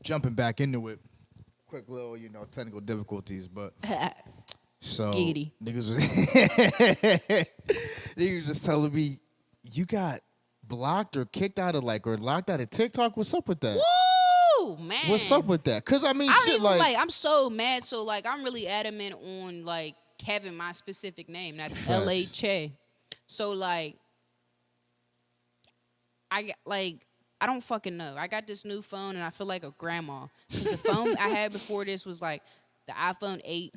jumping back into it. Quick little, technical difficulties, but so Giggity. niggas was just telling me you got blocked or kicked out of or locked out of TikTok. What's up with that? Woo, man. What's up with that? Cause I mean, I don't shit even, I'm so mad. So I'm really adamant on having my specific name. That's Facts. L.A. Chae. So I don't fucking know. I got this new phone and I feel like a grandma. Because the phone I had before this was the iPhone 8.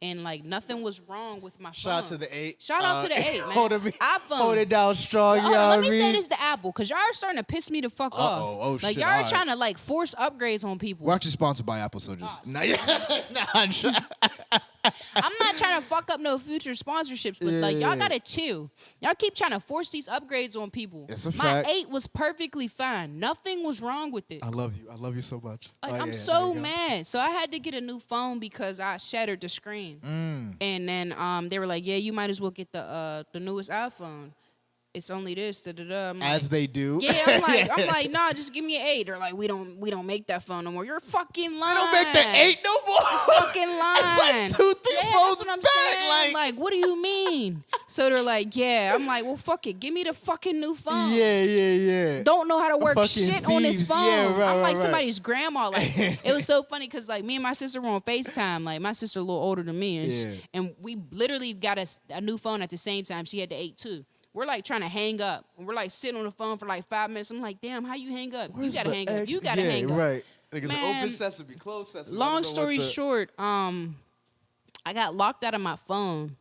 And nothing was wrong with my phone. Shout out to the 8. Shout out to the 8, man. iPhone. Hold it down strong, Hold on, let me say this to Apple, because y'all are starting to piss me the fuck off. Oh, shit. Y'all are trying to force upgrades on people. We're actually sponsored by Apple, so just I'm not trying to fuck up no future sponsorships, but y'all gotta chill. Y'all keep trying to force these upgrades on people. It's a My fact. 8 was perfectly fine. Nothing was wrong with it. I love you. I love you so much. I'm so mad. So I had to get a new phone because I shattered the screen. And then they were like, yeah, you might as well get the newest iPhone. It's only this, As they do. Yeah, I'm like, nah, just give me an 8. They're like, we don't make that phone no more. You're fucking lying. They don't make the 8 no more. You're fucking lying. It's 2, 3 phones that's what I'm back. saying. What do you mean? So they're like, yeah. I'm like, well, fuck it. Give me the fucking new phone. Yeah. Don't know how to work Fucking shit on this thieves. phone. Yeah, right, I'm like right. somebody's grandma. It was so funny because me and my sister were on FaceTime. My sister a little older than me, and we literally got a new phone at the same time. She had the 8 too. We're trying to hang up. And we're sitting on the phone for 5 minutes. I'm like, damn, how you hang up? You gotta hang up. You gotta hang up. Right. Niggas Man, open sesame, close sesame. Long story short, I got locked out of my phone,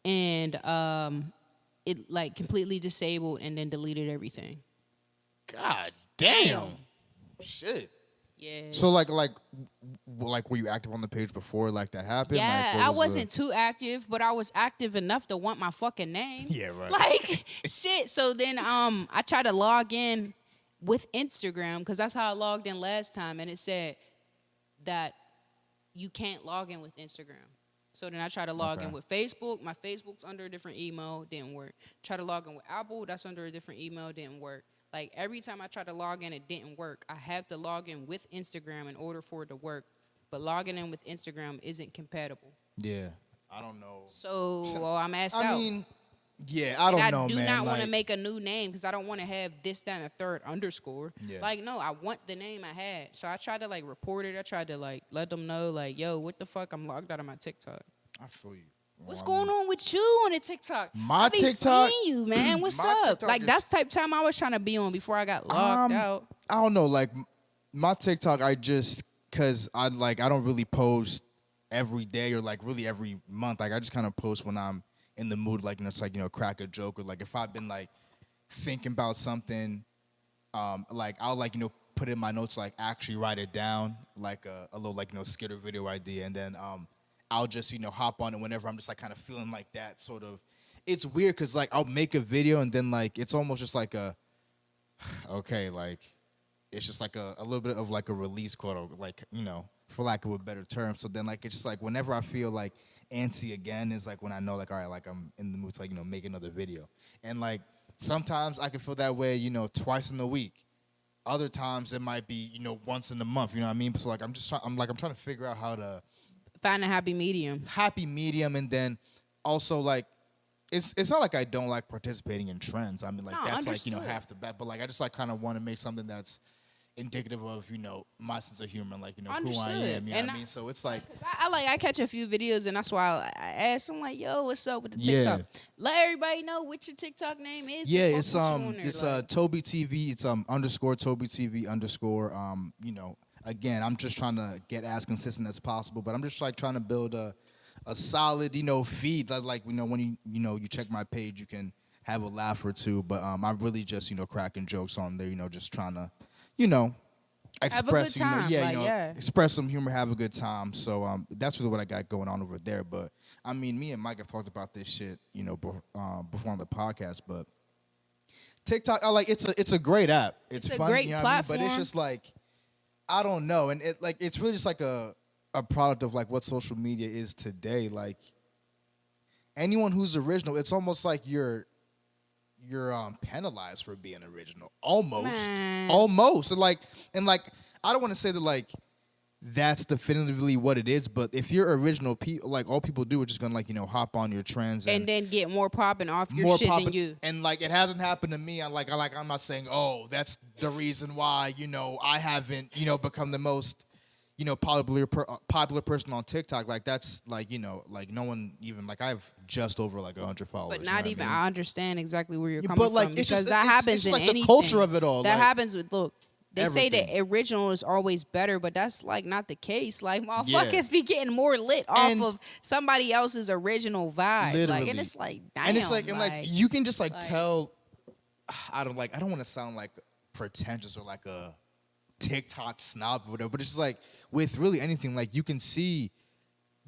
and it completely disabled and then deleted everything. God damn. Shit. Yeah. So were you active on the page before that happened? Yeah, I wasn't too active, but I was active enough to want my fucking name. Yeah, right. Shit. So then I tried to log in with Instagram because that's how I logged in last time, and it said that you can't log in with Instagram. So then I tried to log in with Facebook. My Facebook's under a different email, didn't work. Try to log in with Apple, that's under a different email, didn't work. Every time I tried to log in, it didn't work. I have to log in with Instagram in order for it to work. But logging in with Instagram isn't compatible. Yeah. I don't know. So I'm asked out. I mean, yeah, I don't know, man. I do not want to make a new name because I don't want to have this, that, and a third underscore. Yeah. No, I want the name I had. So I tried to report it. I tried to let them know yo, what the fuck? I'm logged out of my TikTok. I feel you. What's going on with you on the TikTok? My I be TikTok, seeing you, man. What's my up? TikTok That's the type of time I was trying to be on before I got locked out. I don't know. My TikTok, because I don't really post every day or really every month. I just kind of post when I'm in the mood, it's crack a joke, or if I've been thinking about something, I'll put it in my notes, actually write it down, a little skit or video idea, and then I'll just hop on it whenever I'm just kind of feeling like that sort of. It's weird because I'll make a video and then it's almost just a okay, it's just a little bit of a release quote, for lack of a better term. So then it's just whenever I feel antsy again is when I know all right, I'm in the mood to make another video. And sometimes I can feel that way twice in the week. Other times it might be once in a month. You know what I mean? So I'm trying to figure out how to Find a happy medium. And then also it's not I don't like participating in trends. I mean that's understood. half the bet. But I just kind of want to make something that's indicative of my sense of humor and who I am. You know what I mean? So it's I catch a few videos and that's why I ask them yo, what's up with the TikTok? Let everybody know what your TikTok name is. Yeah, it's Toby TV. It's underscore Toby TV underscore Again, I'm just trying to get as consistent as possible, but I'm just trying to build a solid, feed that when you check my page, you can have a laugh or two. But I'm really just cracking jokes on there, just trying to express express some humor, have a good time. So that's really what I got going on over there. But I mean, me and Mike have talked about this shit, before on the podcast. But TikTok, it's a great app. It's fun, a great platform, but it's just I don't know, and it's really just a product of what social media is today. Anyone who's original, it's almost you're penalized for being original, almost. And I don't want to say that like that's definitively what it is, but if you're original, like all people do are just gonna like hop on your trends and then get more popping off your more shit poppin', than you. and like it hasn't happened to me. I'm not saying that's the reason why I haven't become the most popular person on TikTok. Like that's like like no one even like I have just over like 100 followers. But not even. I understand exactly where you're coming but like from it's because just that happens it's in like anything. the culture of it all. That like, happens with They everything. say that original is always better, but that's like not the case. Like motherfuckers be getting more lit off of somebody else's original vibe. Literally. Like, and it's like, damn. And it's like, and like you can just like tell. I don't want to sound like pretentious or like a TikTok snob or whatever, but it's just like with really anything, like you can see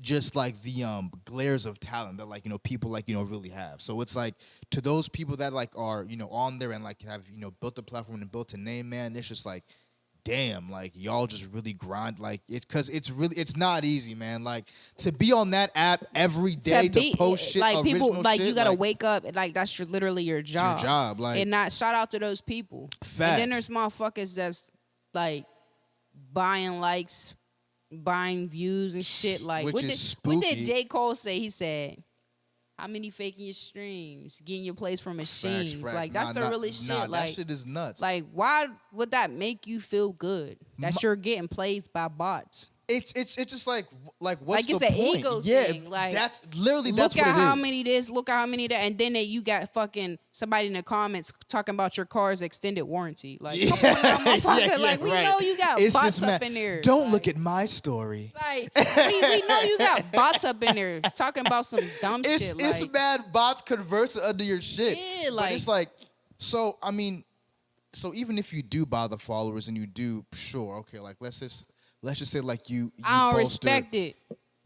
just like the glares of talent that like people like really have. So it's like to those people that like are on there and like have built a platform and built a name, man, it's just like damn, like y'all just really grind, like it's because it's not easy, man. Like to be on that app every day to post shit, like people like shit, you gotta like, wake up and like that's literally your job. It's your job, like, and not shout out to those people. Facts. And then there's motherfuckers that's like buying likes, buying views and shit. Like Which what is did spooky. J. Cole say? He said, how many faking your streams, getting your plays from machines? Facts. Like that's the really shit. Like that shit is nuts. Like why would that make you feel good that you're getting plays by bots? It's just like what's like it's the an point? ego Yeah, thing. Like that's literally look that's what at it how is. many this, look at how many that, and then you got fucking somebody in the comments talking about your car's extended warranty. Like, come on now, motherfucker. Like we know you got It's bots just up mad. in there. Don't like, look at my story. Like we know you got bots up in there talking about some dumb shit. It's like, mad bots conversing under your shit. Yeah, but like it's like so. I mean, so even if you do buy the followers and you do, sure, okay, like let's just say like you I don't bolster- respect it.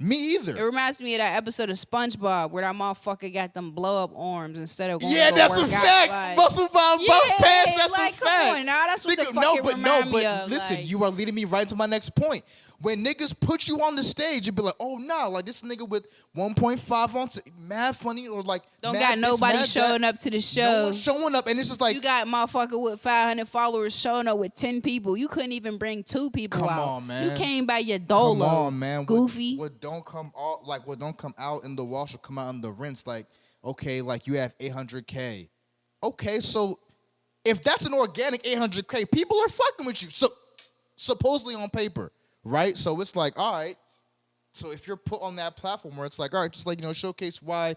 Me either. It reminds me of that episode of SpongeBob where that motherfucker got them blow up arms instead of going Yeah, to go that's a work out. fact. Like, Muscle bomb, buff pants. That's like, a come fact. on now, that's what the fuck no, it but remind no, but me of. listen, like, you are leading me right to my next point. When niggas put you on the stage, you be like, oh nah, like this nigga with 1.5 on, mad funny or like don't mad got this, nobody mad showing that. up to the No show. one showing up, and it's just like You got motherfucker with 500 followers showing up with 10 people. You couldn't even bring 2 people Come out. on, man. You came by your dolo. Come on, man. Goofy. What don't come out in the wash will come out in the rinse. Like, okay, like you have 800K. Okay, so if that's an organic 800K, people are fucking with you. So supposedly on paper, right? So it's like, all right. So if you're put on that platform where it's like, all right, just like showcase why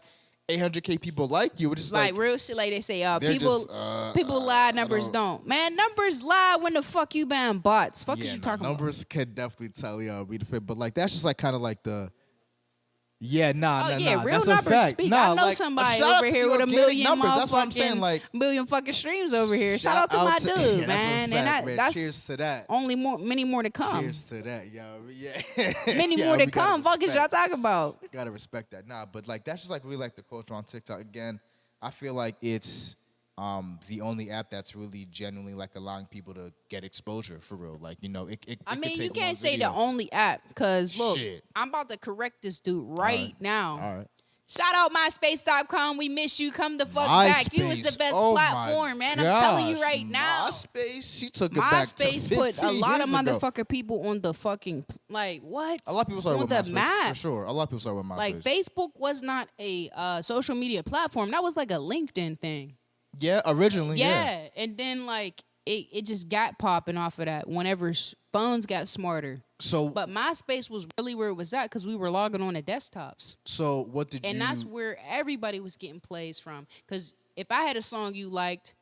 800K people like you, it's just like real shit. Like they say, people people lie, numbers don't. Man, numbers lie when the fuck you ban bots. Fuck is you talking numbers can definitely tell you be the fit, but like that's just like kind of like the. Yeah, real that's a numbers fact. speak. I know like, somebody shout out over to here the with a organic million numbers. That's what I'm saying. motherfucking Like million fucking streams over here. Shout out to my dude, yeah, man. That's a fact, And man. that's cheers to that. many more to come. Cheers to that, yo. Yeah. Many Yeah, more to we gotta come. Fuck is y'all respect. talking about? Gotta respect that. Nah, but like that's just like really like the culture on TikTok. Again, I feel like it's the only app that's really genuinely like allowing people to get exposure for real. Like, I mean, you take can't one say video. the only app, because look, Shit. I'm about to correct this dude right now. All right. Shout out MySpace.com. We miss you. Come the fuck back. You was the MySpace. best Oh my platform, man. I'm telling you gosh. right now. MySpace, she took it back to MySpace put a 15 lot of years ago. motherfucking people on the fucking, like, what? A lot of people started on with the MySpace, map. for sure. A lot of people started with MySpace. Like, Facebook was not a social media platform. That was like a LinkedIn thing. Yeah, originally, yeah. And then, like, it just got popping off of that whenever phones got smarter. So, But MySpace was really where it was at because we were logging on to desktops. so what did And you? that's where everybody was getting plays from. Because if I had a song you liked,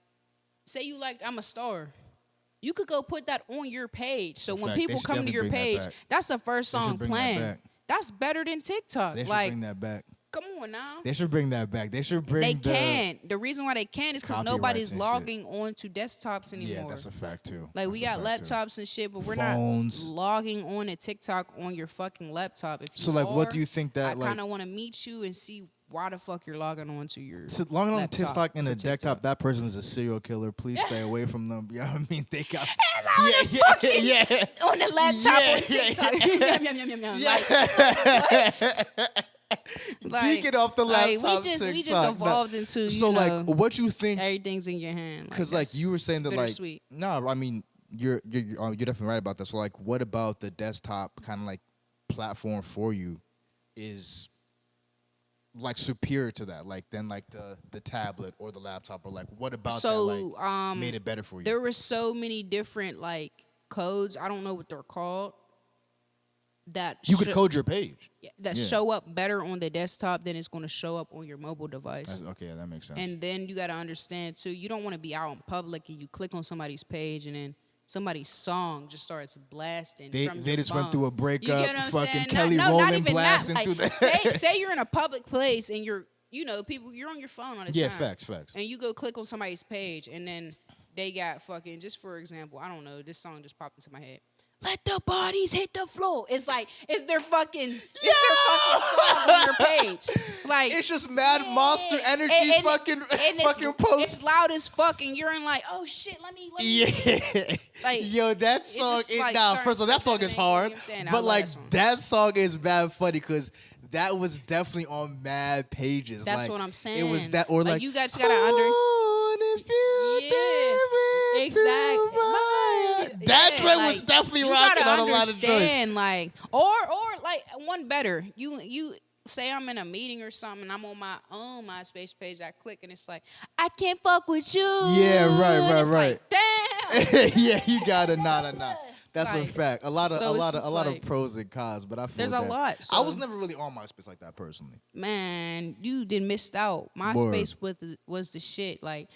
say you liked I'm a Star, you could go put that on your page. So when fact. They people should come to definitely your bring that page, back. that's the first They should song bring that playing. back. That's better than TikTok. They should Like, bring that back. come on now. They should bring that back. They should bring. They can't. The reason why they can't is because copyrights nobody's and logging on to desktops anymore. Yeah, that's a fact too. Like, That's we a got fact, too. laptops and shit, but we're Phones. not logging on to TikTok on your fucking laptop. If you So, like, what are, do you think that, I like- kind of want to meet you and see why the fuck you're logging on to your So logging on laptop TikTok and for a desktop, TikTok. that person is a serial killer. Please stay away from them. You know what I mean? They got. yeah, yeah. on the laptop Yeah, on TikTok. Yum, yum, yum, yum, yum. Like, Peeking off the laptop. we just TikTok. evolved into, So you know, like, what you think? everything's in your hand. Because like that's- you were saying it's that like, bittersweet. no, I mean you're definitely right about that. So like, what about the desktop kind of like platform for you is like superior to that? Like than like the tablet or the laptop, or like what about that like made it better for you? There were so many different like codes. I don't know what they're called. That You could code your page. That show up better on the desktop than it's going to show up on your mobile device. Okay, yeah, that makes sense. And then you got to understand too, you don't want to be out in public and you click on somebody's page and then somebody's song just starts blasting. They just went through a breakup. You get Fucking Kelly Rowland blasting like, through that. say you're in a public place and you're people, you're on your phone all the time. Yeah, facts. And you go click on somebody's page and then they got fucking, just for example, I don't know, this song just popped into my head. Let the bodies hit the floor. It's like, it's their fucking song on your page. Like, it's just mad monster energy fucking post. It's loud as fuck and you're in like, oh shit, let me. Yeah. Like, yo, that song is, like first of all, that song is hard. But like, that song is mad funny because that was definitely on mad pages. That's like, what I'm saying. It was that, or like you guys gotta exactly. That joint was definitely rocking on a lot of joints. Like, or like one better. You say I'm in a meeting or something, and I'm on my own MySpace page. I click and it's like, I can't fuck with you. Yeah, right. Like, damn. Yeah, you gotta nah. That's like, a fact. A lot of like, pros and cons, but I feel there's that. a lot. So, I was never really on MySpace like that personally. Man, you did missed out. MySpace was the shit. Like,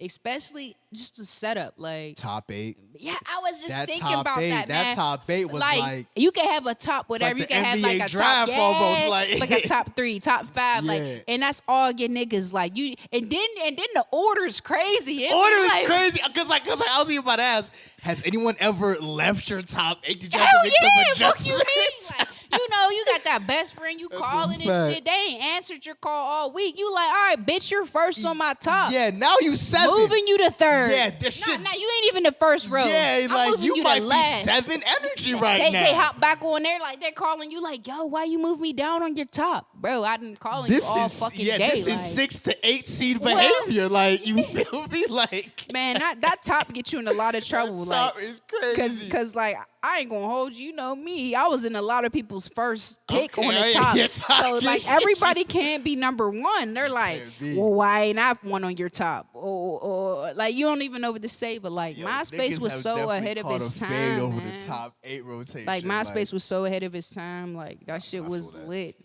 especially just the setup, like top 8. Yeah, I was just that thinking about that, man. That top 8 was like you can have a top whatever. Like you can have like a draft top, almost, like a top 3, top 5, yeah. like, and that's all your niggas like you. And then the order's crazy. Is crazy because I was even about to ask, has anyone ever left your top 8? Did you have Hell to make some adjustments? Fuck you mean? Like, you got that best friend you calling and shit. They ain't answered your call all week. You like, all right, bitch, you're first on my top. Yeah, now you 7. Moving you to 3rd. Yeah, this shit. Nah, you ain't even the first row. Yeah, like you might be last. 7 energy right now. They hop back on there like they're calling you like, yo, why you move me down on your top, bro? I didn't call you all fucking day. This is 6 to 8 seed behavior. Like you feel me? Like man, that top gets you in a lot of trouble. That like top is crazy. Cause like I ain't gonna hold you. You know me. I was in a lot of people's first pick on the top. So like everybody can't be number 1. They're like, well, why ain't I one on your top? Or like you don't even know what to say. But like MySpace was so ahead of its time. Over man. the top 8 rotation. Like MySpace was so ahead of its time. Like that shit was lit.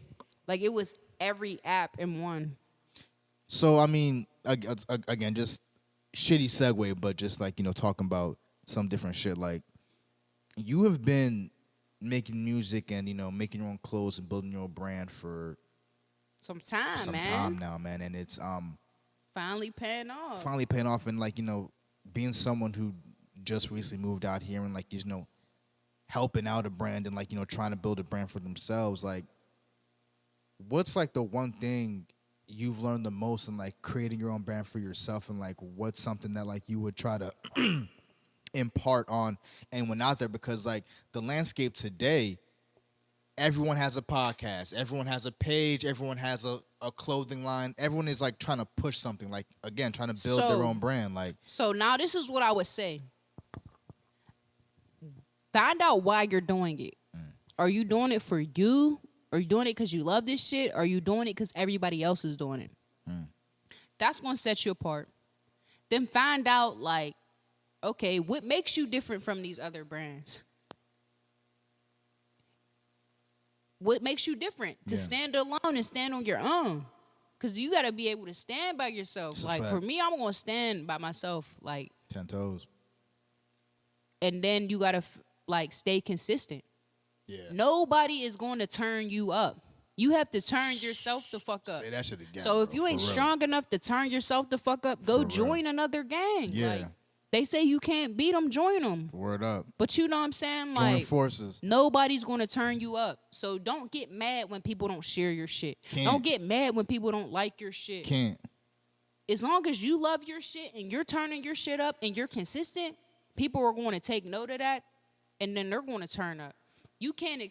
Like it was every app in one. So I mean, again, just shitty segue, but just like talking about some different shit. Like you have been making music and making your own clothes and building your own brand for some time now, man, and it's finally paying off. And like being someone who just recently moved out here and like helping out a brand and like trying to build a brand for themselves. Like, what's like the one thing you've learned the most in like creating your own brand for yourself, and like what's something that like you would try to impart on anyone out there? Because like the landscape today, everyone has a podcast, everyone has a page, everyone has a clothing line, everyone is like trying to push something, like again trying to build their own brand. Like, so now this is what I would say. Find out why you're doing it. Are you doing it for you? Are you doing it because you love this shit? Or are you doing it because everybody else is doing it? That's going to set you apart. Then find out, like, okay, what makes you different from these other brands? What makes you different to stand alone and stand on your own? Because you got to be able to stand by yourself. That's like, for me, I'm going to stand by myself, like 10 toes. And then you got to, like, stay consistent. Yeah. Nobody is going to turn you up. You have to turn yourself the fuck up. Say that shit again. So if you ain't strong enough to turn yourself the fuck up, go join another gang. Yeah. Like, they say you can't beat them, join them. Word up. But you know what I'm saying? Join like, forces. Nobody's going to turn you up. So don't get mad when people don't share your shit. Don't get mad when people don't like your shit. Can't. As long as you love your shit and you're turning your shit up and you're consistent, people are going to take note of that, and then they're going to turn up. You can't,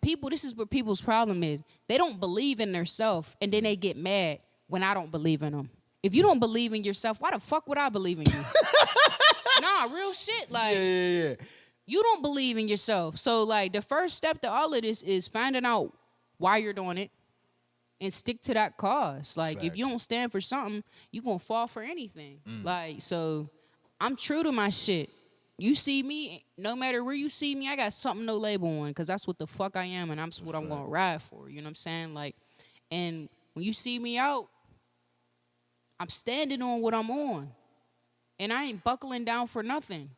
people, this is what people's problem is. They don't believe in themselves, and then they get mad when I don't believe in them. If you don't believe in yourself, why the fuck would I believe in you? Nah, real shit. Like, Yeah. you don't believe in yourself. So, like, the first step to all of this is finding out why you're doing it and stick to that cause. Like, if you Facts. don't stand for something, you're going to fall for anything. Like, so I'm true to my shit. You see me, no matter where you see me, I got something no label on because that's what the fuck I am and that's what I'm going to ride for. You know what I'm saying? Like, and when you see me out, I'm standing on what I'm on. And I ain't buckling down for nothing.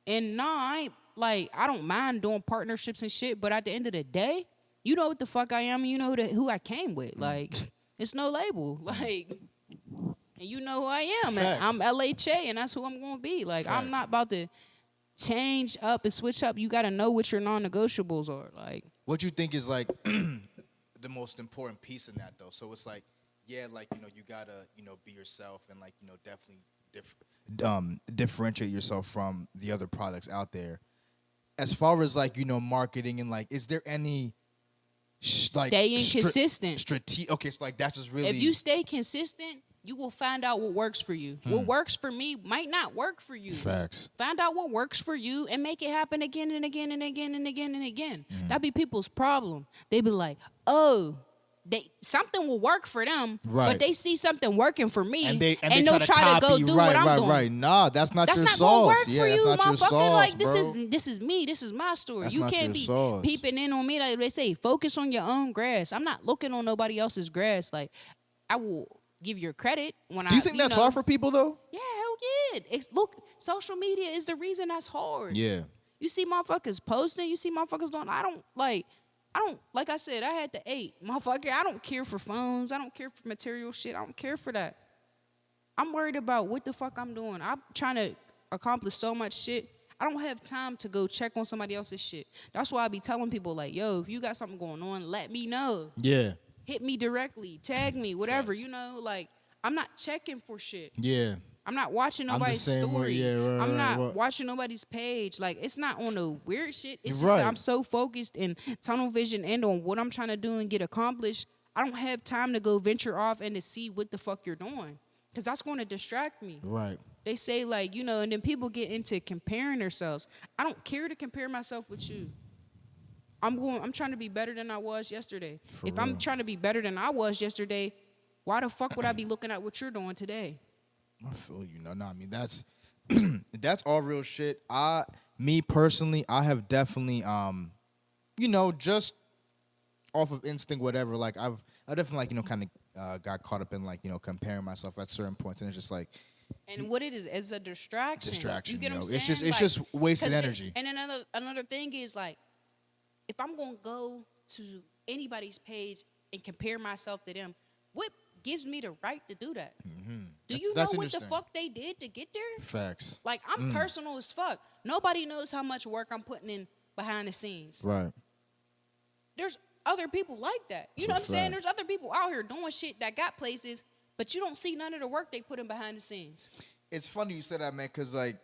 And no, I ain't, like, I don't mind doing partnerships and shit, but at the end of the day, you know what the fuck I am, and you know who I came with. Like, it's no label. Like, and you know who I am. And I'm LA Chae, and that's who I'm going to be. Like, I'm not about to change up and switch up. You got to know what your non-negotiables are. Like, What you think is like the most important piece in that though? So it's like, yeah, like, you know, you gotta, you know, be yourself and like, you know, definitely differentiate yourself from the other products out there. As far as like, you know, marketing and like, is there any like staying consistent. Okay, so like that's just really. If you stay consistent, you will find out what works for you. What works for me might not work for you. Facts. Find out what works for you and make it happen again and again and again and again and again. That be people's problem. They be like, oh, something will work for them, but they see something working for me, and they'll try to go do what I'm doing. Right. Nah, that's not your that's sauce. Not gonna work for you, that's not your sauce, like bro. this is me. This is my story. That's you not can't your be sauce. peeping in on me. Like they say, focus on your own grass. I'm not looking on nobody else's grass. Like, I will give your credit when I. Do you think that's hard for people though? Yeah, hell yeah. Look, social media is the reason that's hard. Yeah. You see motherfuckers posting. You see motherfuckers doing. I don't, like I said, I had the 8. Motherfucker, I don't care for phones. I don't care for material shit. I don't care for that. I'm worried about what the fuck I'm doing. I'm trying to accomplish so much shit. I don't have time to go check on somebody else's shit. That's why I be telling people, like, yo, if you got something going on, let me know. Yeah. Hit me directly. Tag me, whatever. You know, like, I'm not checking for shit. Yeah. I'm not watching nobody's story. Yeah, right, I'm not watching nobody's page. Like, it's not on the weird shit. It's just right. that I'm so focused and tunnel vision and on what I'm trying to do and get accomplished. I don't have time to go venture off and to see what the fuck you're doing. Because that's going to distract me. Right. They say, like, you know, and then people get into comparing themselves. I don't care to compare myself with you. I'm trying to be better than I was yesterday. If I'm trying to be better than I was yesterday, why the fuck would I be looking at what you're doing today? I feel you. No, I mean that's that's all real shit. Me personally, I have definitely you know, just off of instinct, whatever. Like I definitely like, you know, kind of got caught up in like, you know, comparing myself at certain points, and it's just like. And what it is a distraction. Distraction. You get what I'm know? saying? It's just wasted energy. And another thing is like, if I'm gonna go to anybody's page and compare myself to them, what gives me the right to do that? Do you know what the fuck they did to get there? Facts. Like, I'm personal as fuck. Nobody knows how much work I'm putting in behind the scenes. Right. There's other people like that. You know what I'm saying? There's other people out here doing shit that got places, but you don't see none of the work they put in behind the scenes. It's funny you said that, man, because, like,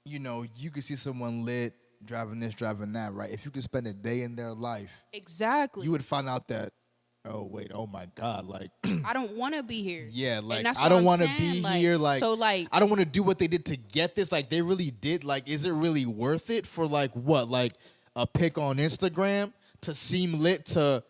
you know, you could see someone lit, driving this, driving that, right? If you could spend a day in their life. Exactly. You would find out that, oh, wait, oh, my God, like. I don't want to be here. Yeah, like, I don't want to be here. Like, so, like, I don't want to do what they did to get this. Like, they really did. Like, is it really worth it for, like, what? Like, a pic on Instagram to seem lit to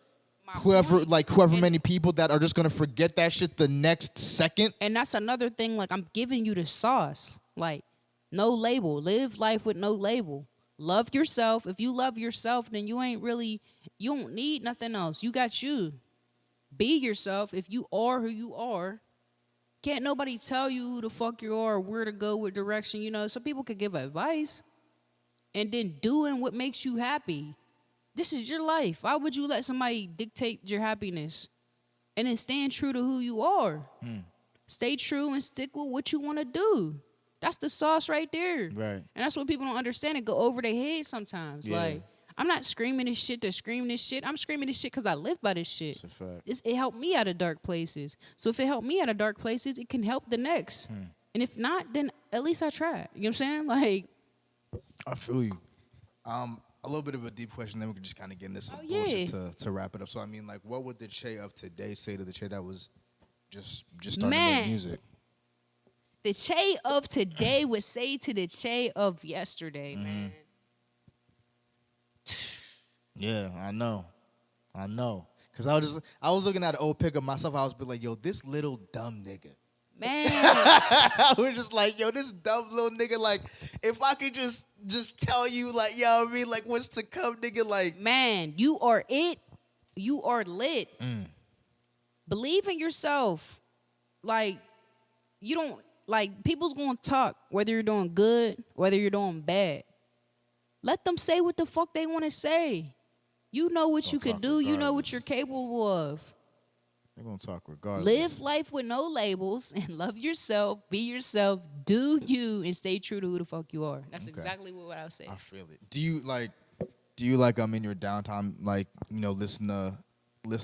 whoever many people that are just going to forget that shit the next second? And that's another thing. Like, I'm giving you the sauce. Like, no label. Live life with no label. Love yourself. If you love yourself, then you don't need nothing else. You got you. Be yourself. If you are who you are, can't nobody tell you who the fuck you are or where to go, what direction. You know, some people could give advice and then doing what makes you happy. This is your life. Why would you let somebody dictate your happiness? And then stand true to who you are. Stay true and stick with what you want to do. That's the sauce right there. Right. And that's what people don't understand and go over their head sometimes. Yeah. Like, I'm not screaming this shit to scream this shit. I'm screaming this shit because I live by this shit. That's a fact. It helped me out of dark places. So if it helped me out of dark places, it can help the next. And if not, then at least I tried. You know what I'm saying? Like, I feel you. A little bit of a deep question, then we can just kind of get into some yeah. bullshit to wrap it up. So, I mean, like, what would the Chae of today say to the Chae that was just starting to make music. The Chae of today would say to the Chae of yesterday, man. Yeah, I know. Cause I was looking at an old pic of myself. I was like, yo, this little dumb nigga. Man. I was just like, yo, this dumb little nigga. Like, if I could just tell you, like, yo, I mean, like, what's to come, nigga. Like, man, you are it. You are lit. Believe in yourself. Like, you don't, like, people's gonna talk whether you're doing good, whether you're doing bad. Let them say what the fuck they want to say. You know what you can do. You know what you're capable of. They're gonna talk regardless. Live life with no labels and love yourself. Be yourself. Do you and stay true to who the fuck you are. That's exactly what I would say. I feel it. Do you like in your downtime, like, you know, listen to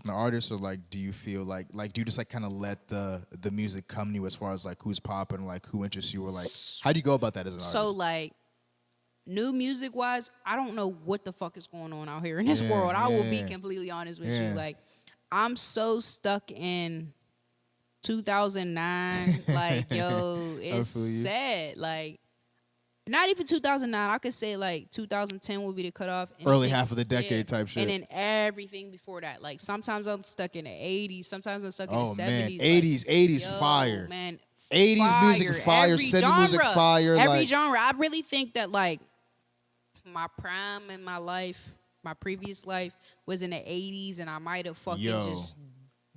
artists, or like do you feel like do you just like kind of let the music come to you as far as like who's popping, like who interests you, or like how do you go about that as an artist? So like new music wise, I don't know what the fuck is going on out here in this world. I will be completely honest with you. Like, I'm so stuck in 2009. Like, yo, it's sad. Like, not even 2009. I could say like 2010 would be the cutoff. Early half of the decade type shit. And then everything before that. Like, sometimes I'm stuck in the 80s. Sometimes I'm stuck in the 70s. Man. Like, 80s fire. Man, 80s music fire. 70s music fire. Every genre. I really think that like my prime in my life, my previous life, was in the 80s, and I might have fucking just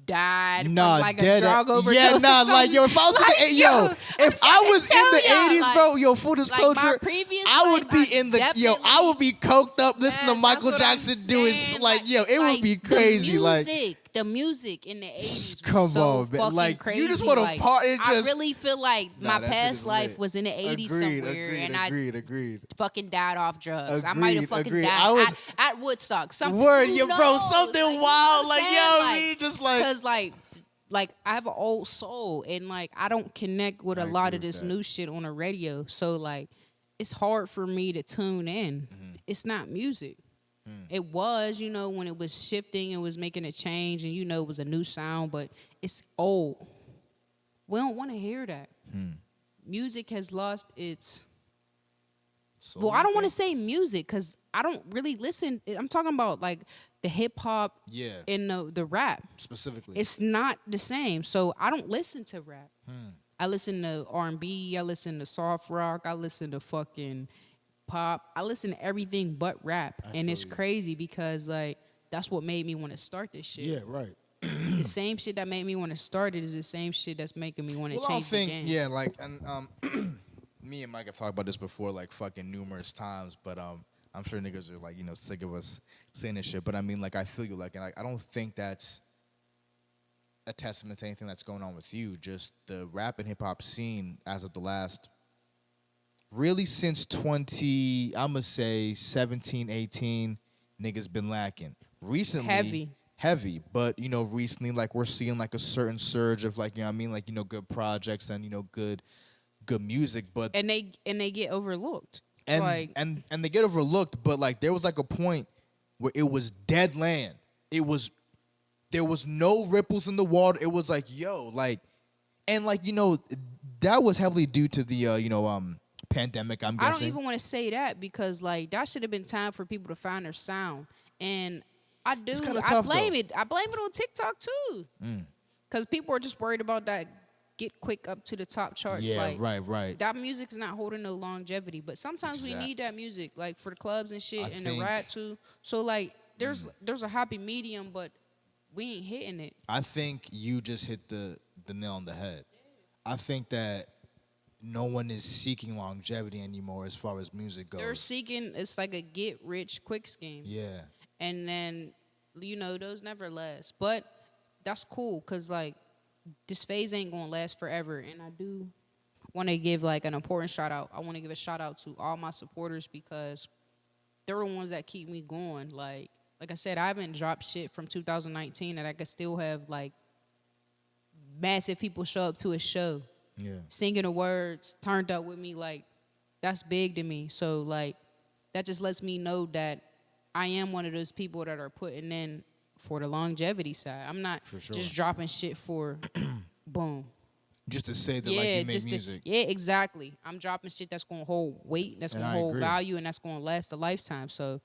died from like a drug overdose. Yeah, nah, like, yo, if I was like, in the, if I was in the 80s, like, bro, yo, full disclosure, like I would be in the, I would be coked up listening to Michael Jackson doing, like, yo, it would be crazy. The music in the 80s Come was so on, man. fucking Like, crazy. you just want to party. I really feel like my past life was in the 80s somewhere, and I fucking died off drugs. I might have fucking died at Woodstock. Bro, something wild. Like, yo, me just like. Because, like, I have an old soul, and, like, I don't connect with a lot of this new shit on the radio. So, like, it's hard for me to tune in. It's not music. It was, you know, when it was shifting, it was making a change, and, you know, it was a new sound, but it's old. We don't want to hear that. Music has lost its... Well, I don't want to say music, because I don't really listen. I'm talking about, like, the hip-hop and the rap. Specifically. It's not the same, so I don't listen to rap. I listen to R&B, I listen to soft rock, I listen to fucking... pop. I listen to everything but rap, and it's crazy because like that's what made me want to start this shit. Yeah, right. The same shit that made me want to start it is the same shit that's making me want to change the game. Yeah, like, and me and Mike have talked about this before, like fucking numerous times, but I'm sure niggas are like, you know, sick of us saying this shit. But I mean, like, I feel you, like, and I don't think that's a testament to anything that's going on with you. Just the rap and hip hop scene as of the last. Really, since I'ma say 17, 18, niggas been lacking. Recently, heavy, but, you know, recently, like, we're seeing, like, a certain surge of, like, you know what I mean, like, you know, good projects and, you know, good music, but... And they get overlooked. And, like, and they get overlooked, but, like, there was, like, a point where it was dead land. There was no ripples in the water. It was like, yo, like... And, like, you know, that was heavily due to the, pandemic, I'm guessing. I don't even want to say that because, like, that should have been time for people to find their sound. And I do. It's kinda tough, I blame it on TikTok too. Because people are just worried about that get quick up to the top charts. Yeah, like, right. That music's not holding no longevity. But sometimes we need that music, like, for the clubs and shit, and the rap too. So, like, there's a happy medium, but we ain't hitting it. I think you just hit the nail on the head. I think that no one is seeking longevity anymore as far as music goes. They're seeking, it's like a get-rich-quick scheme. Yeah. And then, you know, those never last. But that's cool because, like, this phase ain't going to last forever. And I do want to give, like, an important shout-out. I want to give a shout-out to all my supporters because they're the ones that keep me going. Like I said, I haven't dropped shit from 2019 that I could still have, like, massive people show up to a show. Yeah. Singing the words, turned up with me, like, that's big to me. So, like, that just lets me know that I am one of those people that are putting in for the longevity side. I'm not just dropping shit for boom. Just to say that like you make just music. yeah, exactly. I'm dropping shit that's gonna hold weight, that's And gonna I hold agree. value, and that's gonna last a lifetime. So,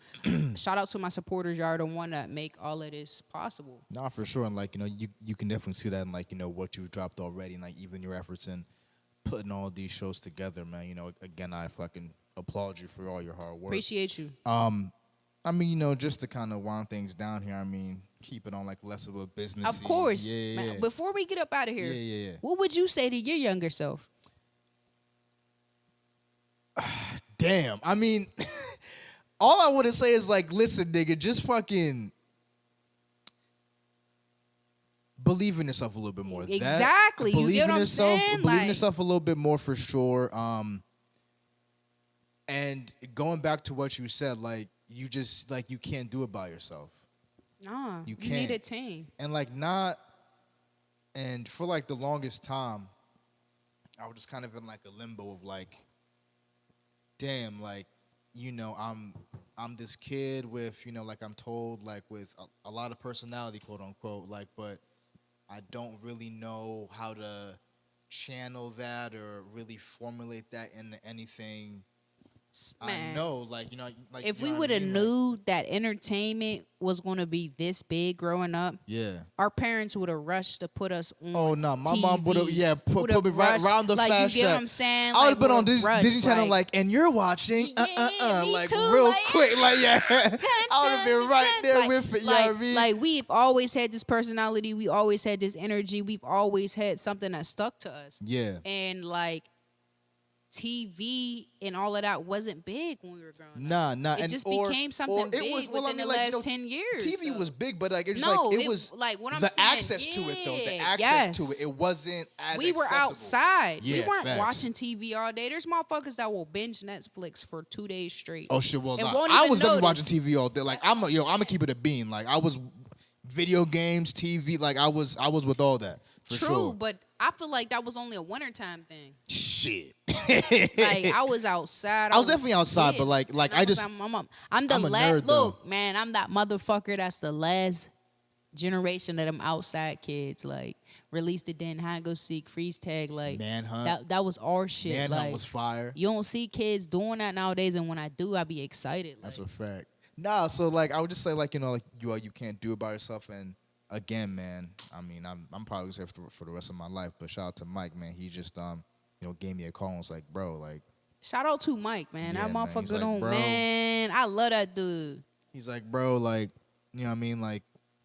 shout out to my supporters. Y'all are the one that make all of this possible. Nah, for sure. And like, you can definitely see that in like, what you've dropped already and like even your efforts in putting all these shows together, man. Again, I fucking applaud you for all your hard work. Appreciate you. I mean, just to kind of wind things down here, I mean, keep it on like less of a business. Of course. Yeah. Man, before we get up out of here, Yeah. what would you say to your younger self? Damn. I mean, all I want to say is like, listen, nigga, just fucking believe in yourself a little bit more. Exactly. You Believe get in what I'm yourself. saying? Believe in Like- yourself a little bit more for sure. And going back to what you said, like you just like you can't do it by yourself. Nah, You need can't. a team. And and for like the longest time, I was just kind of in like a limbo of like, damn, like, I'm this kid with, like I'm told, like with a lot of personality, quote unquote, like, but I don't really know how to channel that or really formulate that into anything. Man. I know, like, like If you we know what would I have mean? knew that entertainment was going to be this big growing up, Yeah. our parents would have rushed to put us on. Oh no, my TV, mom would have put would've me right rushed- around the like, fast you get track. what I'm saying? I would have Like, been on would've rushed, Disney Channel like, and you're watching, Yeah, me like too, real like, quick, like yeah. I would have been right there like, with it. You like, know what I mean? Like we've always had this personality, we always had this energy, we've always had something that stuck to us. Yeah. And like TV and all of that wasn't big when we were growing up. Nah. It and just or- became or something it big was, well, within I mean, the like, last 10 years. TV though. was big, but like it's No, like it was like what I'm the saying, access to it though. The yeah, access to yes. it. It wasn't as We were accessible. outside. We Yeah, weren't facts. watching TV all day. There's motherfuckers that will binge Netflix for 2 days straight. Oh shit! Well, And nah. won't I even was definitely notice. watching TV all day. Like I'm gonna keep it a bean. Like I was video games, TV. Like I was with all that for True, sure. but I feel like that was only a wintertime thing. Shit. Like I was outside. I was definitely outside, yeah. but like And I just I'm the I'm a last. nerd, though. Look, man, I'm that motherfucker. That's the last generation of them outside kids. Like released it, then hide and go seek, freeze tag. Like Manhunt. that was our shit. Manhunt like, was fire. You don't see kids doing that nowadays, and when I do, I be excited. That's like, a fact. Nah, so like I would just say like like you can't do it by yourself. And again, man, I mean I'm probably gonna say for the rest of my life. But shout out to Mike, man. He just gave me a call and was like, bro, like shout out to Mike, man. Yeah, That man. He's motherfucker like, don't, bro. man. I love that dude. he's like, bro, like you know what I mean, like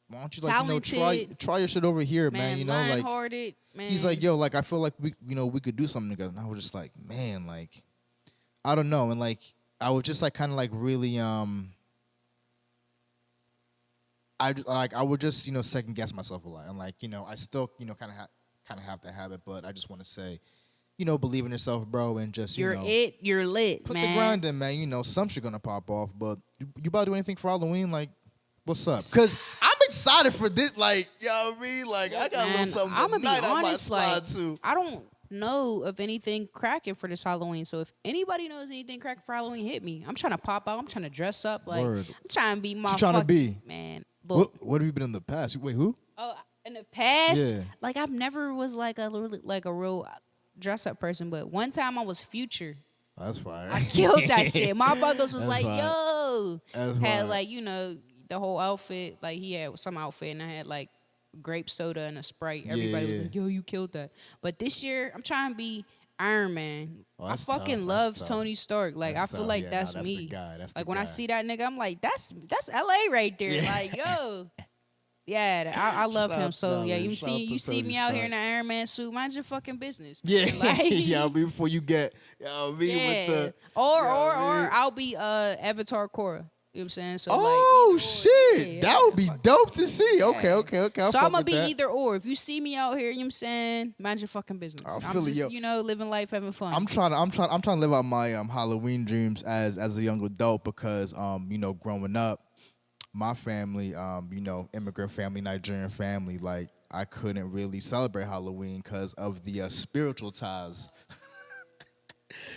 why don't you like Talented. try your shit over here, man. Man, like lion-hearted, man. he's like, yo, like I feel like we could do something together. And I was just like, man, like I don't know, and like I was just like kind of like really I would just second guess myself a lot, and like I still kind of have the habit, but I just want to say, believe in yourself, bro, and just you're lit, put man. the grind in, man. Some shit gonna pop off, but you about to do anything for Halloween? Like, what's up? Because I'm excited for this. Like, you know what I mean? Like, I got a little something I'm gonna tonight be I might honest, slide like, to. I don't know of anything cracking for this Halloween. So if anybody knows anything cracking for Halloween, hit me. I'm trying to pop out. I'm trying to dress up. Like Word. I'm trying to be my. What you tryna be? Man? Look, What have you been in the past? Wait, who? oh, in the past, Yeah. like I've never was like a real dress up person. But one time I was Future. Oh, that's fire. I killed that shit. My buggles was That's like, fire. yo, That's had fire. like the whole outfit. Like he had some outfit, and I had like grape soda and a Sprite. Everybody was yeah. like, yo, you killed that. But this year, I'm trying to be Iron Man. Oh, I that's fucking tough. love That's tough. Tony Stark. Like That's I feel tough. like Yeah, that's that's me. the guy. That's the like when I guy. see that nigga, I'm like, that's LA right there. Yeah. Like yo. Yeah, I love Shout him. out So to yeah, LA. you Shout see out to me Tony out here Stark. in the Iron Man suit. Mind your fucking business. Yeah, man. Like, yeah. Before you get, with the. Or you know what I mean? I'll be Avatar Korra. You know what I'm saying? So Oh like, shit, yeah, that would be dope to see. Okay, Yeah. okay. I'll So fuck I'm gonna with be that. either or. If you see me out here, you know what I'm saying, mind your fucking business. I I'm feel it, just, yo. living life, having fun. I'm trying to live out my Halloween dreams as a young adult because growing up, my family, immigrant family, Nigerian family, like I couldn't really celebrate Halloween because of the spiritual ties.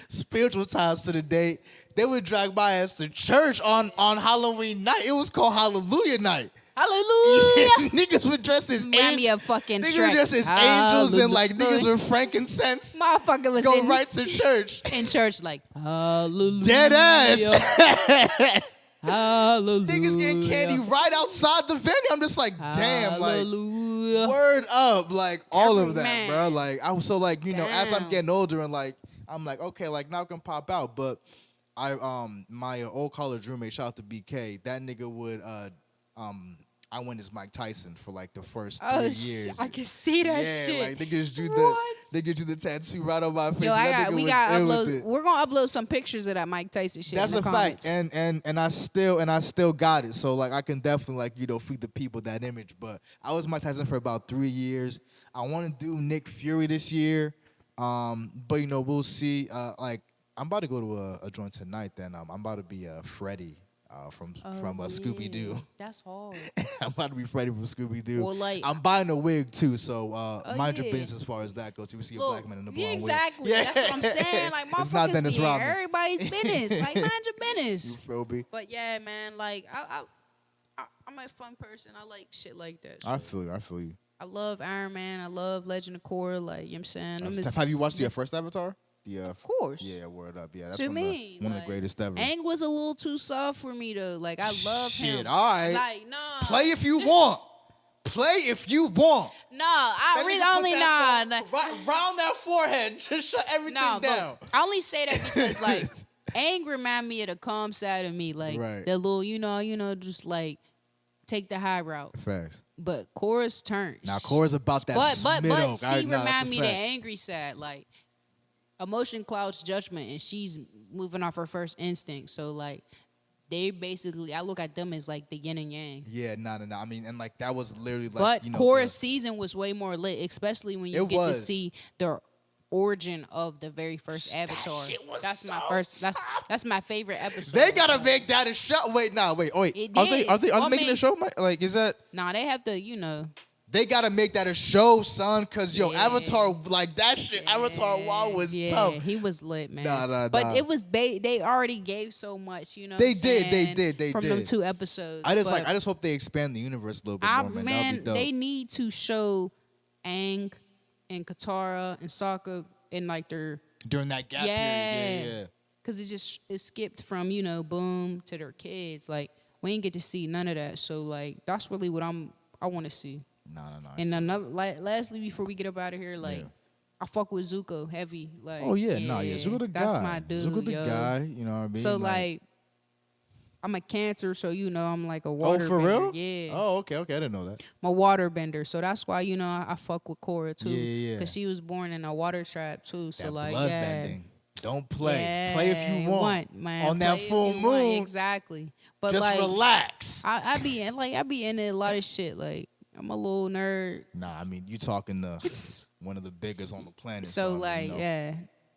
Spiritual ties to the date. They would drag my ass to church on Halloween night. It was called Hallelujah night. Hallelujah. Niggas would dress as Remind me angels. of fucking Niggas Shrek. would dress as angels and like niggas Hallelujah. with frankincense. Motherfucker was Go right to church. in church like, hallelujah. Dead ass. Hallelujah. Niggas getting candy right outside the venue. I'm just like, damn, like, Hallelujah. word up, like all of that, Man. bro. Like I was so like, you know, as I'm Damn. getting older and like, I'm like, okay, like now I can pop out, but my old college roommate, shout out to BK, that nigga would I went as Mike Tyson for like the first 3 years. I can see that yeah, shit. like niggas drew What? they get you the tattoo right on my face. Yo, That nigga we was got ill with upload. it. We're gonna upload some pictures of that Mike Tyson shit. That's in a the fact, comments. and I still got it. So like I can definitely like feed the people that image. But I was Mike Tyson for about 3 years. I want to do Nick Fury this year, but you know we'll see. Like I'm about to go to a joint tonight. Then I'm about to be Freddy from Scooby Doo. That's hard. I'm about to be Freddy from Scooby Doo. Well, like- I'm buying a wig too, so mind your yeah. business as far as that goes. You will see a Look, black man in a blonde yeah, wig. exactly. That's what I'm saying. Like It's not motherfuckers Dennis be in Rodman. everybody's business. Like mind your You business. feel me? But yeah, man. Like I'm a fun person. I like shit like that. I feel you. I feel you. I love Iron Man. I love Legend of Korra. Like, you know what I'm saying? That's Them tough. is- Have you watched the first Avatar? Of course. Yeah, word up. Yeah, that's To one, me, one of like, the greatest ever. Aang was a little too soft for me though. Like I love him. Shit, all right. Like nah. Play if you want. Play if you want. No, I That really nigga put only that nah. round that forehead. Just shut everything No, down. but I only say that because like Aang remind me of the calm side of me, like Right. the little, just like take the high route. Facts. But Korra's turn. Now, Cora's about that But middle. she Nah, that's remind a me the fact. angry side, like emotion clouds judgment, and she's moving off her first instinct. So like they basically, I look at them as like the yin and yang. Yeah, no. I mean, and like that was literally like. But you know, Korra's season was way more lit, especially when you It get to was. see the origin of the very first Avatar. shit was That's my so first. tough. That's my favorite episode. They gotta make that a show. Wait. It Are they did. I making mean- a show? Like, is that? Nah, they have to, They gotta make that a show, son. Cause yo, Yeah. Avatar, like that shit. Avatar Wow was yeah, tough. he was lit, man. Nah. But it was they already gave so much, you know. They what I'm did, saying, they from them did. 2 episodes. I But just hope they expand the universe a little bit more, man. That'd be dope. they need to show Aang and Katara and Sokka in like their During that gap period, yeah. Because it skipped from boom to their kids. Like we ain't get to see none of that. So like that's really what I want to see. No. And another lastly, before we get up out of here, like Yeah. I fuck with Zuko heavy. Like Oh yeah, Zuko the guy. That's my dude. Zuko the yo. guy. You know what I mean? So like I'm a Cancer, so I'm like a water. oh for real? Yeah. Oh okay. I didn't know that. I'm a water bender, so that's why I fuck with Korra too. Yeah. Because she was born in a water trap too. So That like blood yeah. bending. Don't play. Yeah, Play if you want. man. On that Play if full you want, moon. exactly. But Just like, relax. I be into a lot of shit. Like I'm a little nerd. Nah, I mean you talking to one of the biggest on the planet. So I mean, like, yeah,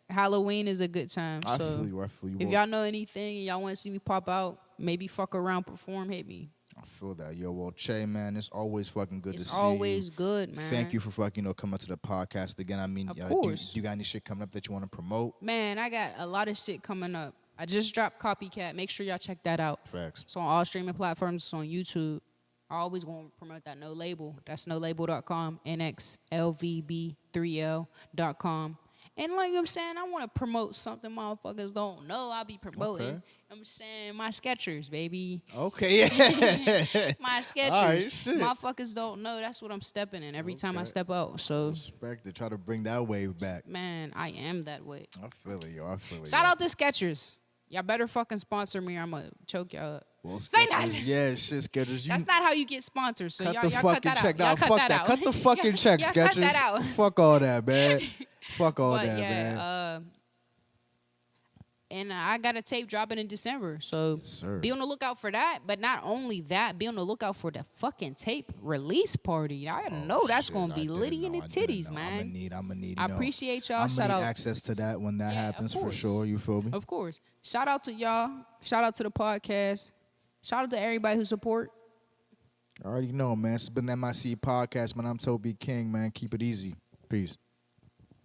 Halloween is a good time. I So feel you. I feel you. if y'all know anything and y'all want to see me pop out, maybe fuck around, perform, hit me. I feel that. Yo, well, Chae, man, it's always fucking good to It's see always you. good, man. Thank you for fucking coming to the podcast again. I mean, Of do course. you got any shit coming up that you want to promote? Man, I got a lot of shit coming up. I just dropped Copycat. Make sure y'all check that out. Facts. It's on all streaming platforms. It's on YouTube. I always going to promote that No Label. That's nolabel.com, NXLVB3L.com. And like I'm saying, I want to promote something motherfuckers don't know. I'll be promoting. Okay. I'm saying my Skechers, baby. Okay, yeah. My Skechers. All right, shit. Motherfuckers don't know. That's what I'm stepping in every time I Okay. step out. So, Respect to try to bring that wave back. man, I am that way. I feel it, yo. I feel it. Shout yo. out to Skechers. Y'all better fucking sponsor me or I'm going to choke y'all up. Well, Say Skechers, that. yeah, shit, Skechers. You That's not how you get sponsors. So cut y'all, the y'all fucking cut that check. out. Nah, Y'all fuck cut that. out. Cut the fucking check, Y'all Skechers. cut that out. Fuck all that, man. Fuck all But that, yeah, man. And I got a tape dropping in December. So Yes, sir. be on the lookout for that. But not only that, be on the lookout for the fucking tape release party. I know that's Shit, going to I be didn't litty in know, the I didn't titties, know. man. I'm gonna need. I appreciate y'all. I'm Shout gonna need out. access to that when that Yeah, happens of for course. sure. You feel me? Of course. Shout out to y'all. Shout out to the podcast. Shout out to everybody who support. I already know, man. It's been the MIC podcast, man. I'm Toby King, man. Keep it easy. Peace.